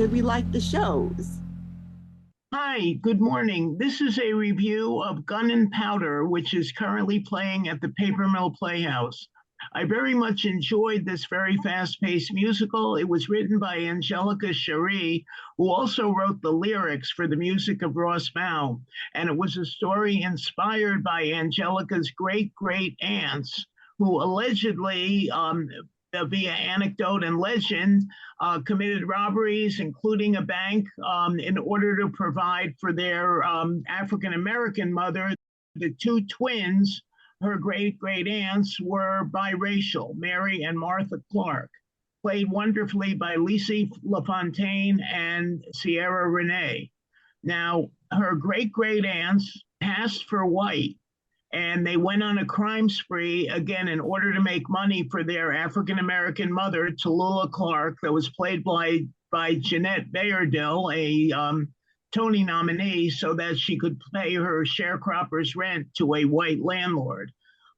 did we like the shows? Hi, good morning. This is a review of Gun and Powder, which is currently playing at the Paper Mill Playhouse. I very much enjoyed this very fast-paced musical. It was written by Angelica Cherie, who also wrote the lyrics for the music of Ross Bow. And it was a story inspired by Angelica's great aunts, who allegedly, via anecdote and legend, committed robberies, including a bank, in order to provide for their African American mother. The two twins, her great aunts, were biracial, Mary and Martha Clarke, played wonderfully by Lisi LaFontaine and Sierra Renee. Now, her great aunts passed for white, and they went on a crime spree again in order to make money for their African American mother, Tallulah Clarke, that was played by Jeanette Bayardell, a Tony nominee, so that she could pay her sharecropper's rent to a white landlord.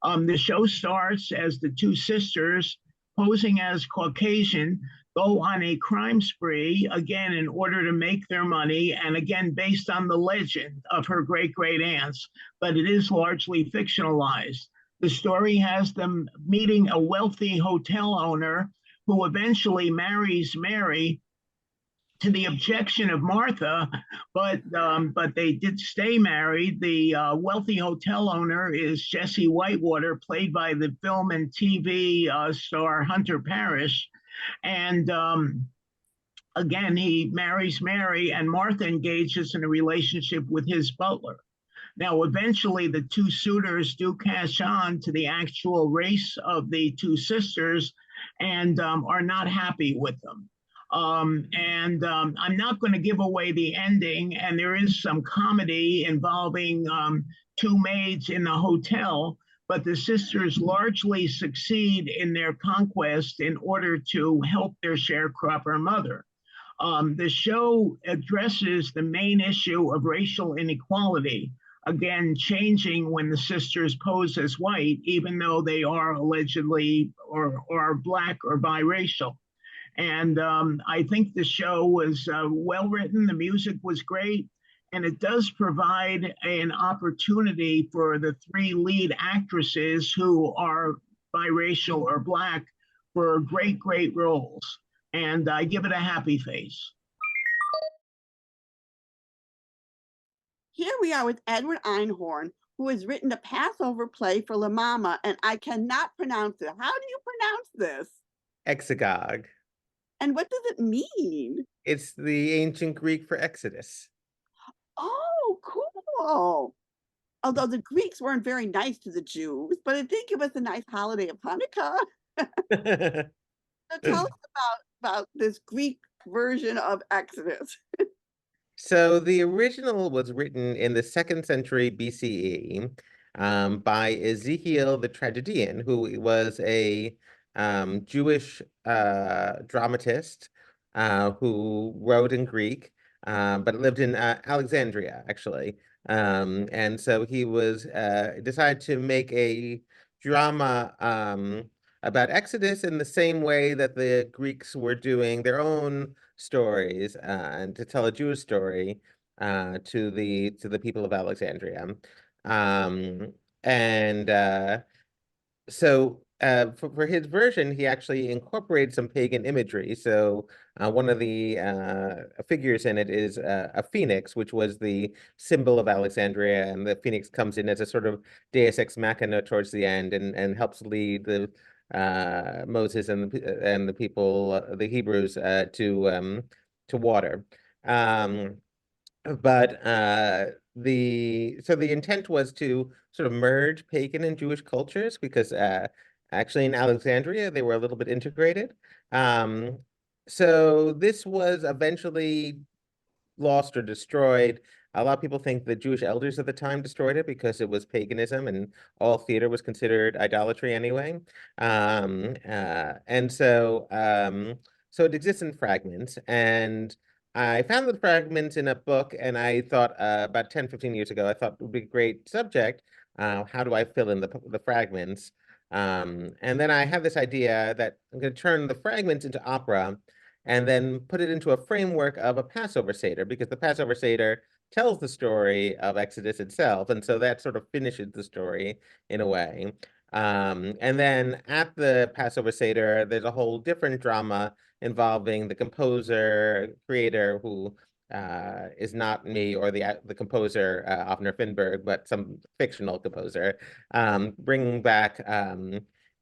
The show starts as the two sisters, posing as Caucasian, go on a crime spree, again, in order to make their money, and again, based on the legend of her great aunts, but it is largely fictionalized. The story has them meeting a wealthy hotel owner who eventually marries Mary, to the objection of Martha, but they did stay married. The wealthy hotel owner is Jesse Whitewater, played by the film and TV star Hunter Parrish. And again, he marries Mary, and Martha engages in a relationship with his butler. Now, eventually, the two suitors do catch on to the actual race of the two sisters and are not happy with them. I'm not going to give away the ending, and there is some comedy involving two maids in the hotel, but the sisters largely succeed in their conquest in order to help their sharecropper mother. The show addresses the main issue of racial inequality, again, changing when the sisters pose as white, even though they are allegedly or Black or biracial. And I think the show was well written. The music was great. And it does provide an opportunity for the three lead actresses who are biracial or Black for great roles. And I give it a happy face. Here we are with Edward Einhorn, who has written a Passover play for La Mama, and I cannot pronounce it. How do you pronounce this? Exagoge. And what does it mean? It's the ancient Greek for Exodus. Oh, cool. Although the Greeks weren't very nice to the Jews, but it did give us a nice holiday of Hanukkah. So tell us about this Greek version of Exodus. So the original was written in the 2nd century BCE by Ezekiel the tragedian, who was a Jewish dramatist who wrote in Greek, but lived in Alexandria, actually. And so he was decided to make a drama about Exodus in the same way that the Greeks were doing their own stories, and to tell a Jewish story to the people of Alexandria. So for his version, he actually incorporated some pagan imagery. So one of the figures in it is a phoenix, which was the symbol of Alexandria, and the phoenix comes in as a sort of deus ex machina towards the end and helps lead the Moses and the people, the Hebrews, to water. But the intent was to sort of merge pagan and Jewish cultures, because actually in Alexandria they were a little bit integrated. So this was eventually lost or destroyed. A lot of people think the Jewish elders at the time destroyed it because it was paganism and all theater was considered idolatry anyway. And so it exists in fragments. And I found the fragments in a book, and I thought about 10, 15 years ago, I thought it would be a great subject. How do I fill in the fragments? And then I had this idea that I'm going to turn the fragments into opera. and then put it into a framework of a Passover Seder, because the Passover Seder tells the story of Exodus itself, and so that sort of finishes the story in a way. And then at the Passover Seder, there's a whole different drama involving the composer, creator, who is not me or the composer, Avner Finberg, but some fictional composer, bringing back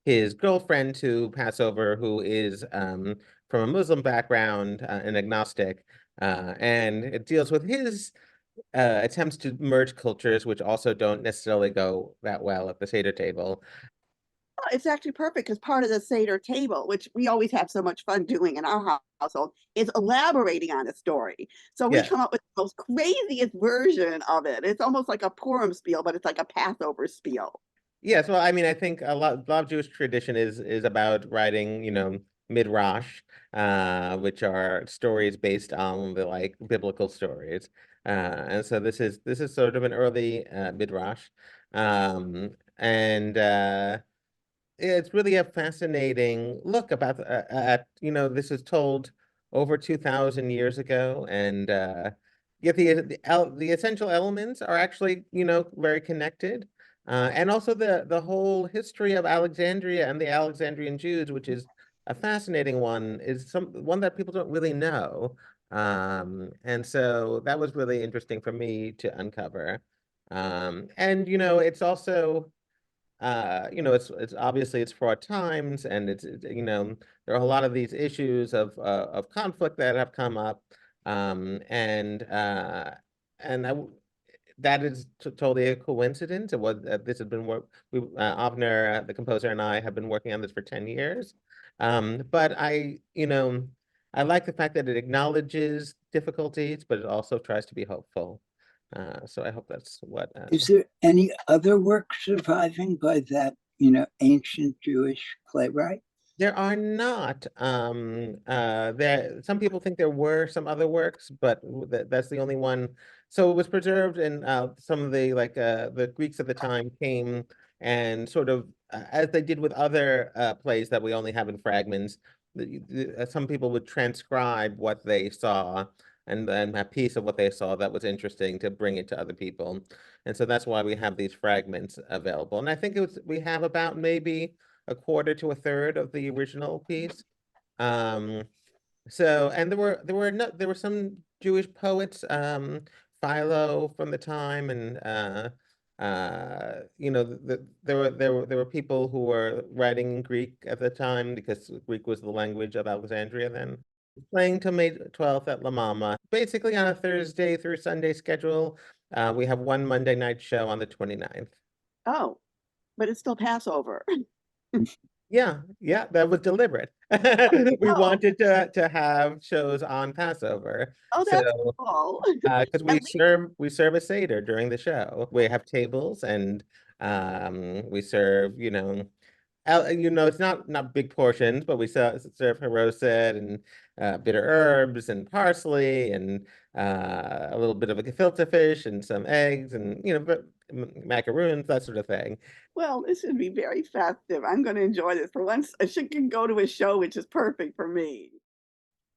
his girlfriend to Passover, who is from a Muslim background, an agnostic, and it deals with his attempts to merge cultures, which also don't necessarily go that well at the Seder table. It's actually perfect because part of the Seder table, which we always have so much fun doing in our household, is elaborating on a story. So we Yeah. come up with the most craziest version of it. It's almost like a Purim spiel, but it's like a Passover spiel. Yes, well, I mean, I think a lot of Jewish tradition is about writing, midrash, which are stories based on the like biblical stories, and so this is sort of an early midrash, and it's really a fascinating look about at this was told over 2,000 years ago, and yet the essential elements are actually very connected, and also the whole history of Alexandria and the Alexandrian Jews, which is a fascinating one, is one that people don't really know, and so that was really interesting for me to uncover, and it's also it's obviously it's fraught times, and there are a lot of these issues of conflict that have come up, and that is totally a coincidence. It was this has been work we Avner, the composer, and I have been working on this for 10 years, but I like the fact that it acknowledges difficulties, but it also tries to be hopeful. So I hope that's what. Is there any other work surviving by that, ancient Jewish playwright? There are not. Some people think there were some other works, but that's the only one. So it was preserved, and some of the Greeks at the time came and sort of, as they did with other plays that we only have in fragments, some people would transcribe what they saw and then a piece of what they saw that was interesting to bring it to other people. And so that's why we have these fragments available. And I think we have about maybe a quarter to a third of the original piece. So, and there were some Jewish poets, Philo from the time, and there were people who were writing in Greek at the time, because Greek was the language of Alexandria then. Playing till May 12th at La Mama, basically on a Thursday through Sunday schedule. We have one Monday night show on the 29th. Oh, but it's still Passover. Yeah, that was deliberate. We Oh. wanted to have shows on Passover. Oh, that's So, cool. because At least- we serve a Seder during the show. We have tables, and we serve, it's not big portions, but we serve haroset and bitter herbs and parsley and a little bit of a gefilte fish and some eggs and macaroons, that sort of thing. Well, this should be very festive. I'm going to enjoy this. For once, I can go to a show, which is perfect for me.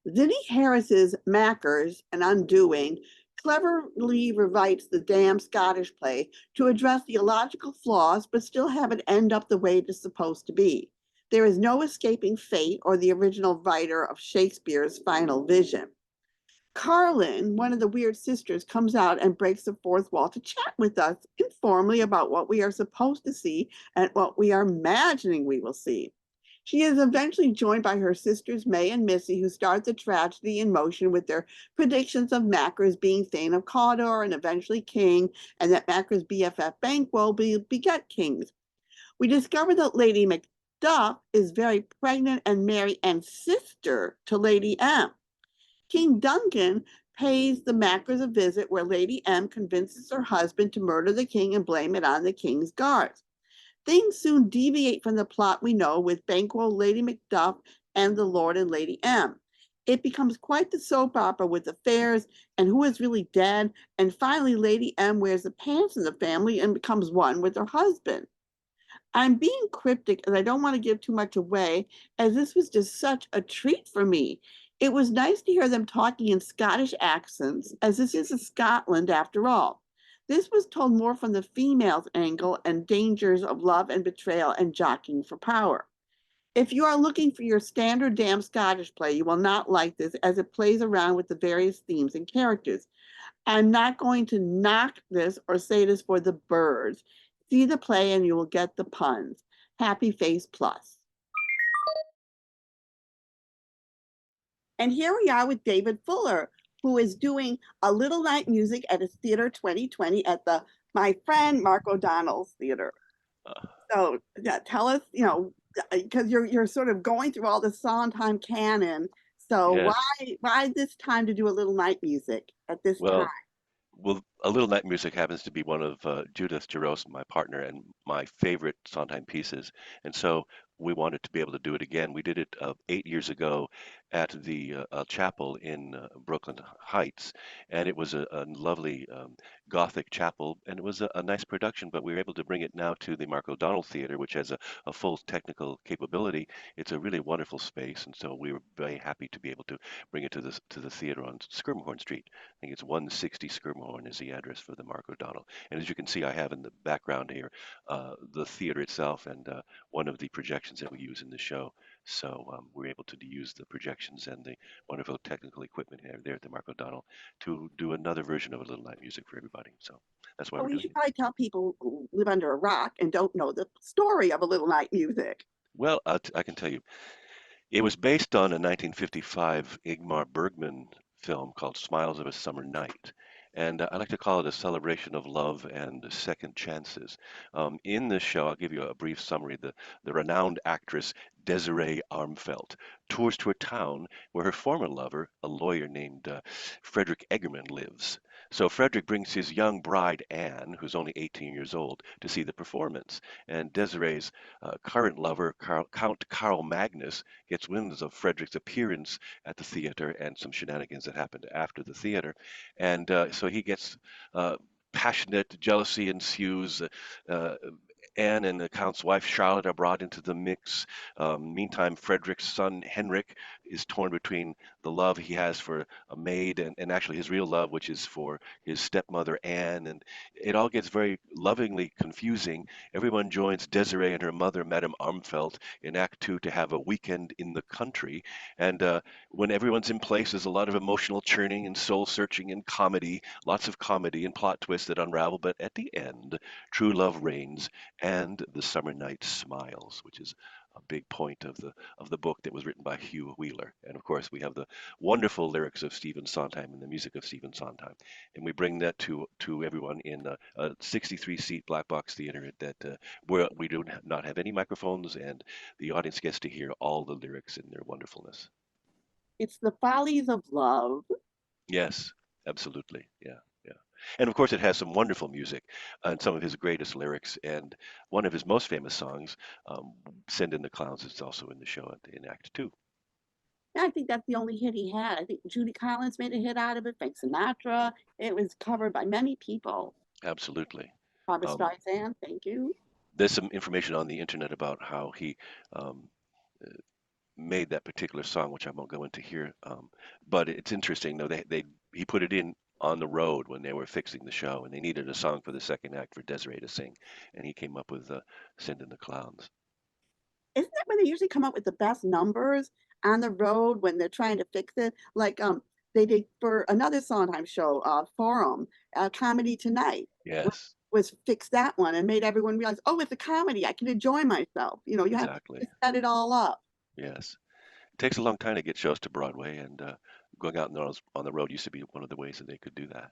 Zinni Harris's Mackers, An Undoing, cleverly rewrites the damn Scottish play to address the illogical flaws, but still have it end up the way it is supposed to be. There is no escaping fate or the original writer of Shakespeare's final vision. Carlin, one of the weird sisters, comes out and breaks the fourth wall to chat with us informally about what we are supposed to see and what we are imagining we will see. She is eventually joined by her sisters May and Missy, who start the tragedy in motion with their predictions of Macker's being Thane of Cawdor and eventually king, and that Macker's BFF Banquo will beget kings. We discover that Lady Macduff is very pregnant and married and sister to Lady M. King Duncan pays the Mackers a visit where Lady M convinces her husband to murder the king and blame it on the king's guards. Things soon deviate from the plot we know with Banquo, Lady Macduff, and the Lord and Lady M. It becomes quite the soap opera with affairs and who is really dead, and finally Lady M wears the pants in the family and becomes one with her husband. I'm being cryptic and I don't want to give too much away, as this was just such a treat for me. It was nice to hear them talking in Scottish accents, as this is Scotland after all. This was told more from the female's angle and dangers of love and betrayal and jockeying for power. If you are looking for your standard damn Scottish play, you will not like this as it plays around with the various themes and characters. I'm not going to knock this or say this for the birds. See the play and you will get the puns. Happy Face Plus. And here we are with David Fuller, who is doing a little night music at his theater 2020 at the my friend Mark O'Donnell's theater. So yeah, tell us, because you're sort of going through all the Sondheim canon. So Yes. why this time to do a little night music at this time? Well, A Little Night Music happens to be one of Judith Jaros, my partner, and my favorite Sondheim pieces. And so we wanted to be able to do it again. We did it 8 years ago at the chapel in Brooklyn Heights, and it was a lovely Gothic chapel, and it was a nice production, but we were able to bring it now to the Mark O'Donnell Theater, which has a full technical capability. It's a really wonderful space, and so we were very happy to be able to bring it to the theater on Skirmhorn Street. I think it's 160 Skirmhorn is the address for the Mark O'Donnell. And as you can see, I have in the background here the theater itself and one of the projections that we use in the show. So we're able to use the projections and the wonderful technical equipment there at the Mark O'Donnell to do another version of A Little Night Music for everybody. So that's why Well, we're you doing should it. probably tell people who live under a rock and don't know the story of A Little Night Music. Well, I can tell you, it was based on a 1955 Ingmar Bergman film called Smiles of a Summer Night. And I like to call it a celebration of love and second chances. In this show, I'll give you a brief summary. The renowned actress Desiree Armfeldt tours to a town where her former lover, a lawyer named Frederick Eggerman, lives. So Frederick brings his young bride, Anne, who's only 18 years old, to see the performance. And Desiree's current lover, Count Carl Magnus, gets wind of Frederick's appearance at the theater and some shenanigans that happened after the theater. And so he gets passionate, jealousy ensues. Uh, Anne and the Count's wife Charlotte are brought into the mix. Meantime, Frederick's son Henrik is torn between the love he has for a maid and actually his real love, which is for his stepmother Anne. And it all gets very lovingly confusing. Everyone joins Desiree and her mother, Madame Armfeldt, in Act Two to have a weekend in the country. And when everyone's in place, there's a lot of emotional churning and soul searching and comedy, lots of comedy and plot twists that unravel. But at the end, true love reigns and the summer night smiles, which is a big point of the book that was written by Hugh Wheeler. And of course, we have the wonderful lyrics of Stephen Sondheim and the music of Stephen Sondheim, and we bring that to everyone in a 63-seat black box theater where we do not have any microphones, and the audience gets to hear all the lyrics in their wonderfulness. It's the follies of love. Yes, absolutely. Yeah. And of course, it has some wonderful music and some of his greatest lyrics. And one of his most famous songs, Send in the Clowns, is also in the show in Act Two. I think that's the only hit he had. I think Judy Collins made a hit out of it, Frank Sinatra. It was covered by many people. Absolutely. Barbara Um, Streisand, thank you. there's some information on the internet about how he um, made that particular song, which I won't go into here. But it's interesting, though. He put it in on the road when they were fixing the show, and they needed a song for the second act for Desiree to sing, and he came up with "Send in the Clowns." Isn't that when they usually come up with the best numbers on the road when they're trying to fix it? Like they did for another Sondheim show, Forum, Comedy Tonight. Yes, Was fix that one and made everyone realize, oh, it's a comedy. I can enjoy myself. You have exactly. to set it all up. Yes, it takes a long time to get shows to Broadway, and going out on the road used to be one of the ways that they could do that.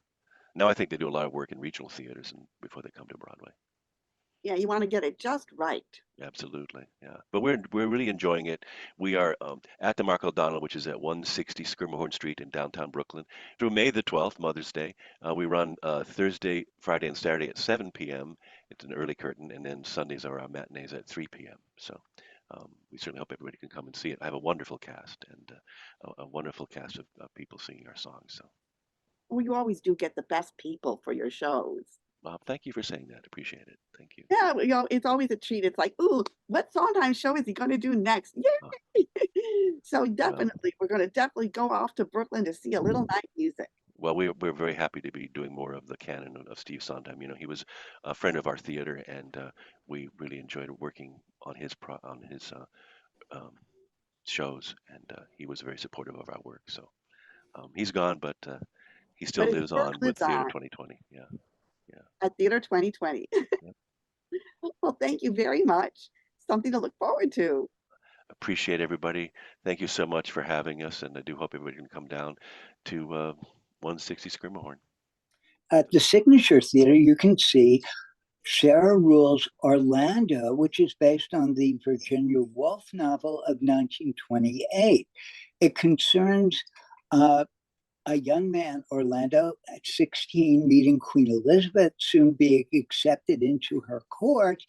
Now I think they do a lot of work in regional theaters and before they come to Broadway. Yeah, you want to get it just right. Absolutely, yeah. But we're really enjoying it. We are at the Mark O'Donnell, which is at 160 Skirmhorn Street in downtown Brooklyn, through May the 12th, Mother's Day. We run Thursday, Friday, and Saturday at 7 p.m. It's an early curtain, and then Sundays are our matinees at 3 p.m. So we certainly hope everybody can come and see it. I have a wonderful cast and a wonderful cast of people singing our songs. So Well, you always do get the best people for your shows. Bob, thank you for saying that. Appreciate it. Thank you. Yeah, it's always a treat. It's like, ooh, what Sondheim show is he going to do next? Oh, Yay! So definitely, we're going to definitely go off to Brooklyn to see a little night music. well, we're very happy to be doing more of the canon of Steve Sondheim. You know, he was a friend of our theater, and we really enjoyed working on his um, shows, and he was very supportive of our work. So he's gone, but he still But his lives work on with lives Theater on 2020. Yeah, yeah. at Theater 2020. Yep. Well, thank you very much. Something to look forward to. Appreciate everybody. Thank you so much for having us, and I do hope everybody can come down to 160 Schermerhorn. At the Signature Theater, you can see Sarah Ruhl's Orlando, which is based on the Virginia Woolf novel of 1928. It concerns a young man, Orlando, at 16, meeting Queen Elizabeth, soon being accepted into her court,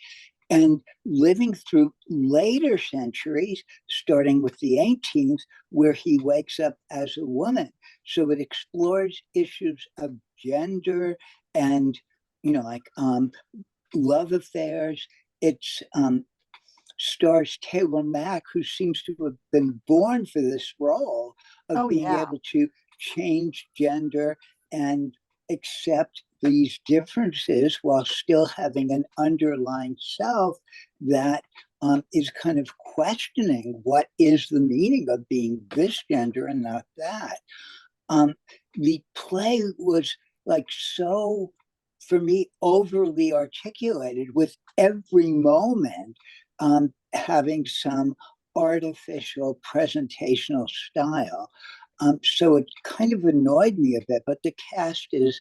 and living through later centuries, starting with the 18th, where he wakes up as a woman. So it explores issues of gender and, love affairs. It's stars Taylor Mack, who seems to have been born for this role of being able to change gender and accept these differences while still having an underlying self that is kind of questioning what is the meaning of being this gender and not that. The play was like so, for me, overly articulated, with every moment having some artificial presentational style. So it kind of annoyed me a bit, but the cast is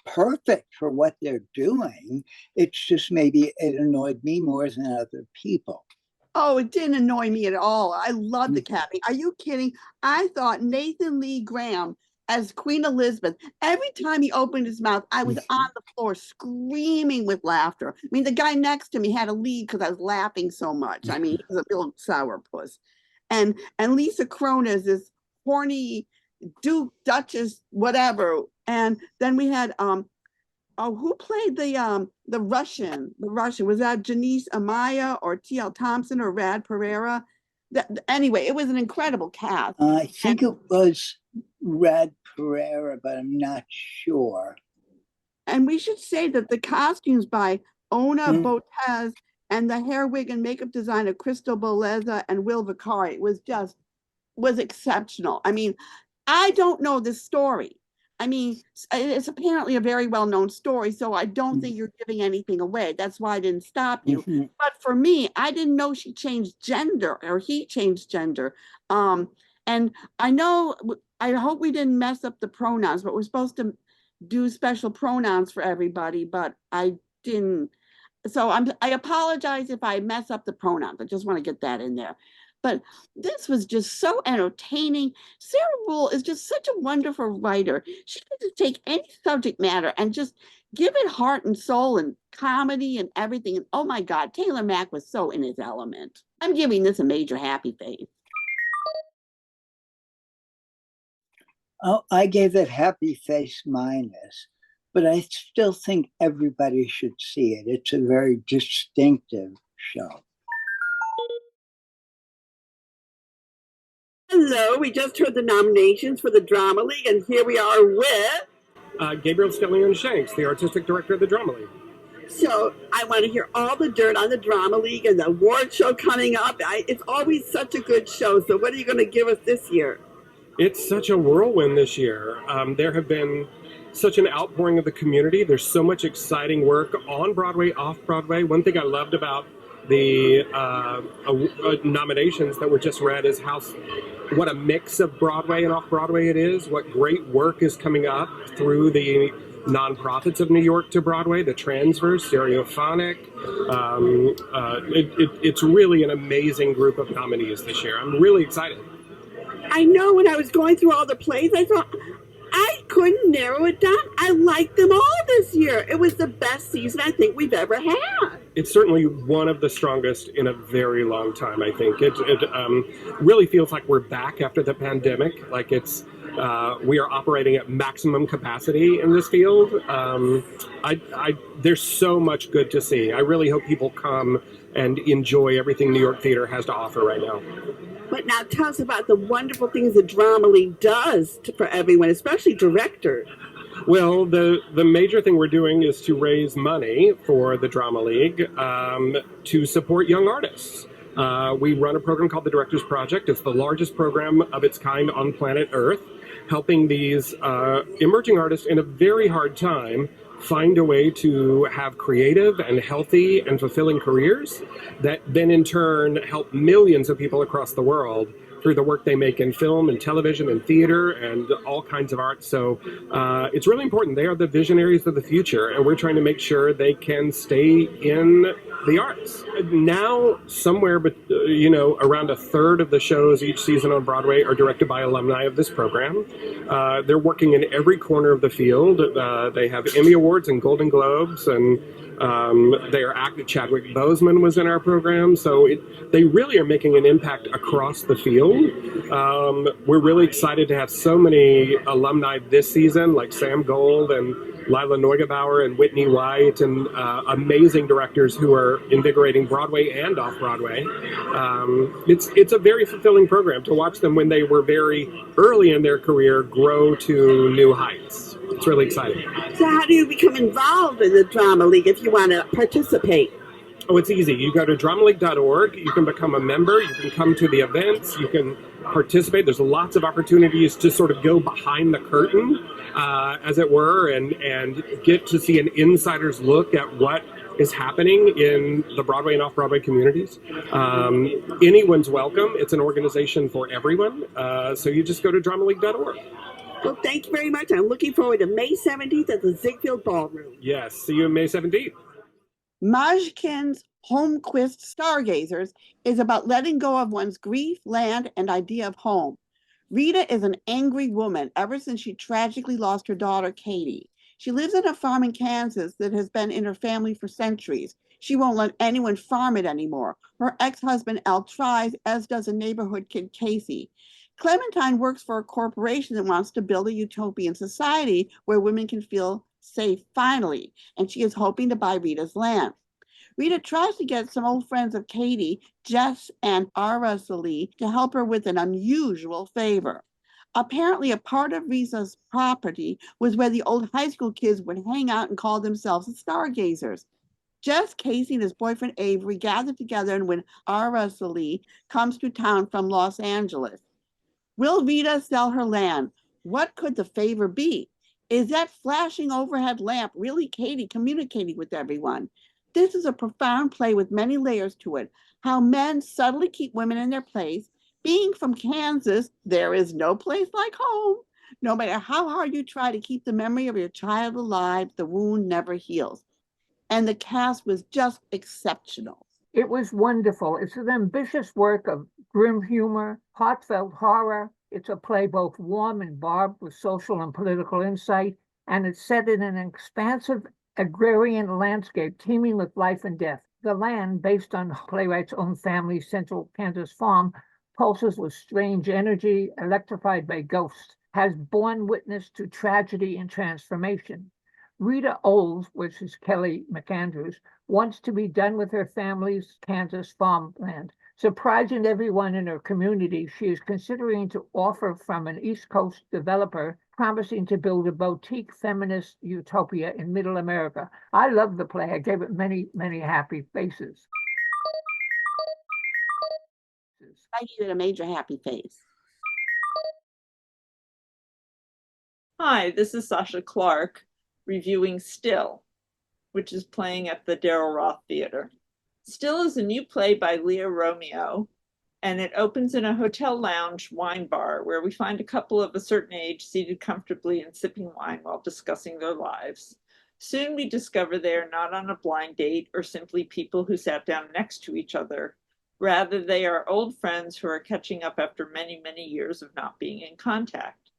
perfect for what they're doing. It's just maybe it annoyed me more than other people. Oh, it didn't annoy me at all. I love the casting. Are you kidding? I thought Nathan Lee Graham as Queen Elizabeth, every time he opened his mouth, I was on the floor screaming with laughter. I mean, the guy next to me had to leave because I was laughing so much. I mean, he was a little sourpuss. And Lisa Kronah is this horny Duke, Duchess, whatever. And then we had who played the Russian? The Russian, was that Janice Amaya or T.L. Thompson or Rad Pereira? Anyway, it was an incredible cast. I think it was Rad Pereira, but I'm not sure. And we should say that the costumes by Ona Botez and the hair, wig, and makeup designer Crystal Boleza and Will Vicari was exceptional. I mean, I don't know this story. I mean, it's apparently a very well-known story, so I don't think you're giving anything away. That's why I didn't stop you. But for me, I didn't know she changed gender or he changed gender. And I hope we didn't mess up the pronouns, but we're supposed to do special pronouns for everybody, but I didn't. So I apologize if I mess up the pronouns. I just want to get that in there. But this was just so entertaining. Sarah Ruhl is just such a wonderful writer. She can just take any subject matter and just give it heart and soul and comedy and everything. And oh my God, Taylor Mack was so in his element. I'm giving this a major happy face. Oh, I gave it happy face minus, but I still think everybody should see it. It's a very distinctive show. Hello, we just heard the nominations for the Drama League, and here we are with Gabriel and Shanks, the artistic director of the Drama League. So I want to hear all the dirt on the Drama League and the award show coming up. It's always such a good show. So what are you going to give us this year? It's such a whirlwind this year. There have been such an outpouring of the community. There's so much exciting work on Broadway, off Broadway. One thing I loved about the nominations that were just read is what a mix of Broadway and off Broadway it is. What great work is coming up through the nonprofits of New York to Broadway, the Transverse, Stereophonic. It's really an amazing group of nominees this year. I'm really excited. I know when I was going through all the plays, I thought I couldn't narrow it down. I liked them all this year. It was the best season I think we've ever had. It's certainly one of the strongest in a very long time, I think. It really feels like we're back after the pandemic. Like it's We are operating at maximum capacity in this field. There's so much good to see. I really hope people come and enjoy everything New York Theater has to offer right now. But now tell us about the wonderful things the Drama League does for everyone, especially directors. Well, the major thing we're doing is to raise money for the Drama League to support young artists. We run a program called the Directors Project. It's the largest program of its kind on planet Earth, helping these emerging artists in a very hard time find a way to have creative and healthy and fulfilling careers that then in turn help millions of people across the world through the work they make in film and television and theater and all kinds of art. So it's really important. They are the visionaries of the future, and we're trying to make sure they can stay in the arts. Now, somewhere, around a third of the shows each season on Broadway are directed by alumni of this program. They're working in every corner of the field. They have Emmy Awards and Golden Globes, and they are active. Chadwick Boseman was in our program, so they really are making an impact across the field. We're really excited to have so many alumni this season, like Sam Gold and Lila Neugebauer and Whitney White, and amazing directors who are invigorating Broadway and off-Broadway. It's a very fulfilling program to watch them when they were very early in their career grow to new heights. It's really exciting. So how do you become involved in the Drama League if you want to participate? Oh, it's easy. You go to dramaleague.org. You can become a member. You can come to the events. You can participate. There's lots of opportunities to sort of go behind the curtain, as it were, and get to see an insider's look at what is happening in the Broadway and off-Broadway communities. Anyone's welcome. It's an organization for everyone. So you just go to dramaleague.org. Well, thank you very much. I'm looking forward to May 17th at the Ziegfeld Ballroom. Yes, see you on May 17th. Majkin's Holmquist Stargazers is about letting go of one's grief, land, and idea of home. Rita is an angry woman ever since she tragically lost her daughter, Katie. She lives on a farm in Kansas that has been in her family for centuries. She won't let anyone farm it anymore. Her ex-husband, Al, tries, as does a neighborhood kid, Casey. Clementine works for a corporation that wants to build a utopian society where women can feel safe finally, and she is hoping to buy Rita's land. Rita tries to get some old friends of Katie, Jess and Araceli, to help her with an unusual favor. Apparently, a part of Rita's property was where the old high school kids would hang out and call themselves the Stargazers. Jess, Casey, and his boyfriend Avery gather together, and when Araceli comes to town from Los Angeles. Will Rita sell her land? What could the favor be? Is that flashing overhead lamp really Katie communicating with everyone? This is a profound play with many layers to it. How men subtly keep women in their place. Being from Kansas, there is no place like home. No matter how hard you try to keep the memory of your child alive, the wound never heals. And the cast was just exceptional. It was wonderful. It's an ambitious work of grim humor, heartfelt horror. It's a play both warm and barbed with social and political insight, and it's set in an expansive agrarian landscape teeming with life and death. The land, based on playwright's own family's central Kansas farm, pulses with strange energy, electrified by ghosts, has borne witness to tragedy and transformation. Rita Oles, which is Kelly McAndrews, wants to be done with her family's Kansas farmland. Surprising everyone in her community, she is considering to offer from an East Coast developer promising to build a boutique feminist utopia in Middle America. I love the play. I gave it many, many happy faces. I gave it a major happy face. Hi, this is Sasha Clarke reviewing Still, which is playing at the Daryl Roth Theater. Still is a new play by Leah Romeo, and it opens in a hotel lounge wine bar where we find a couple of a certain age seated comfortably and sipping wine while discussing their lives. Soon we discover they are not on a blind date or simply people who sat down next to each other. Rather, they are old friends who are catching up after many, many years of not being in contact.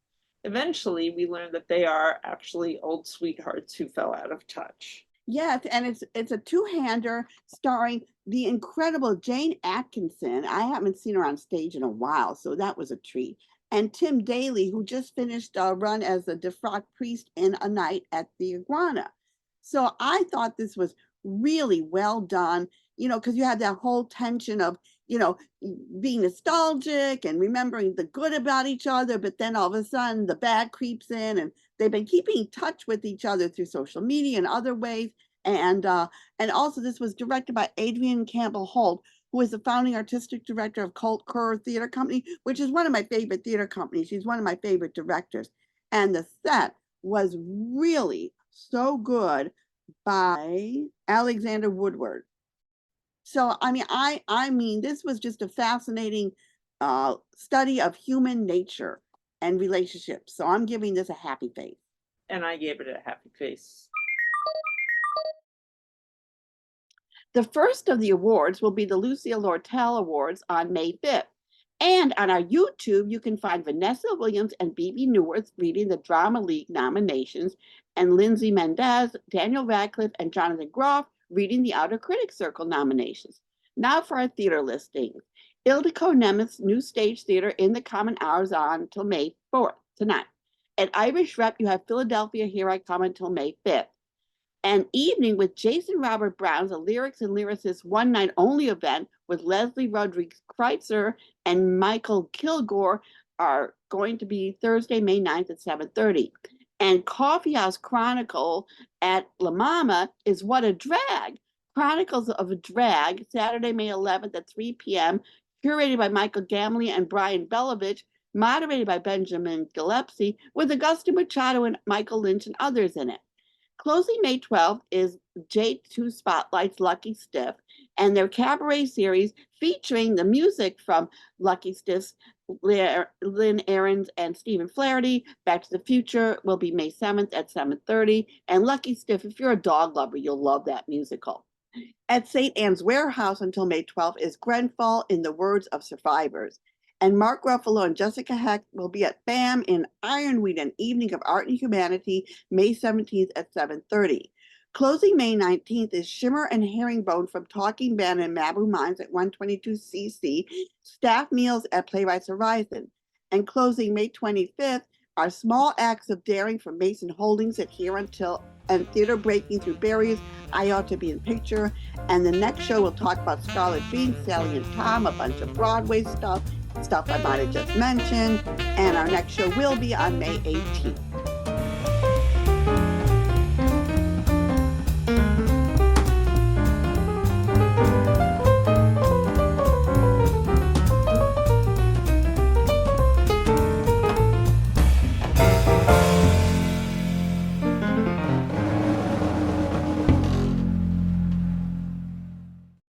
Eventually, we learn that they are actually old sweethearts who fell out of touch. Yes, and it's a two-hander starring the incredible Jane Atkinson. I haven't seen her on stage in a while, so that was a treat. and Tim Daly, who just finished a run as the defrocked priest in A Night at the Iguana. So I thought this was really well done, because you had that whole tension of, being nostalgic and remembering the good about each other, but then all of a sudden the bad creeps in, and they've been keeping in touch with each other through social media and other ways. And also this was directed by Adrienne Campbell Holt, who is the founding artistic director of Colt Coeur Theater Company, which is one of my favorite theater companies. She's one of my favorite directors. And the set was really so good by Alexander Woodward. So, I mean, this was just a fascinating study of human nature and relationships. So I'm giving this a happy face. And I gave it a happy face. The first of the awards will be the Lucille Lortel Awards on May 5th. And on our YouTube, you can find Vanessa Williams and BB Newirth reading the Drama League nominations, and Lindsay Mendez, Daniel Radcliffe, and Jonathan Groff reading the Outer Critics Circle nominations. Now for our theater listings. Ildiko Nemeth's new stage theater in the Common Hours on until May 4th, tonight. At Irish Rep, you have Philadelphia Here I Come until May 5th. An evening with Jason Robert Brown's a Lyrics and Lyricists one night only event with Leslie Rodriguez Kreitzer and Michael Kilgore are going to be Thursday, May 9th at 7:30. And Coffeehouse Chronicle at La Mama is What a Drag. Chronicles of a Drag, Saturday, May 11th at 3 p.m., curated by Michael Gamley and Brian Belovich, moderated by Benjamin Gillespie, with Augusta Machado and Michael Lynch and others in it. Closing May 12th is J2 Spotlight's Lucky Stiff and their cabaret series featuring the music from Lucky Stiff's Lynn Ahrens and Stephen Flaherty. Back to the Future will be May 7th at 7:30. And Lucky Stiff, if you're a dog lover, you'll love that musical. At St. Anne's Warehouse until May 12th is Grenfell in the Words of Survivors. And Mark Ruffalo and Jessica Heck will be at BAM in Ironweed, an evening of art and humanity, May 17th at 7:30. Closing May 19th is Shimmer and Herringbone from Talking Band and Mabu Mines at 122cc, staff meals at Playwrights Horizon. And closing May 25th are Small Acts of Daring from Mason Holdings at Here Until, and Theater Breaking Through Barriers, I Ought to Be in Picture. And the next show we'll talk about Scarlet Bean, Sally and Tom, a bunch of Broadway stuff I might have just mentioned. And our next show will be on May 18th.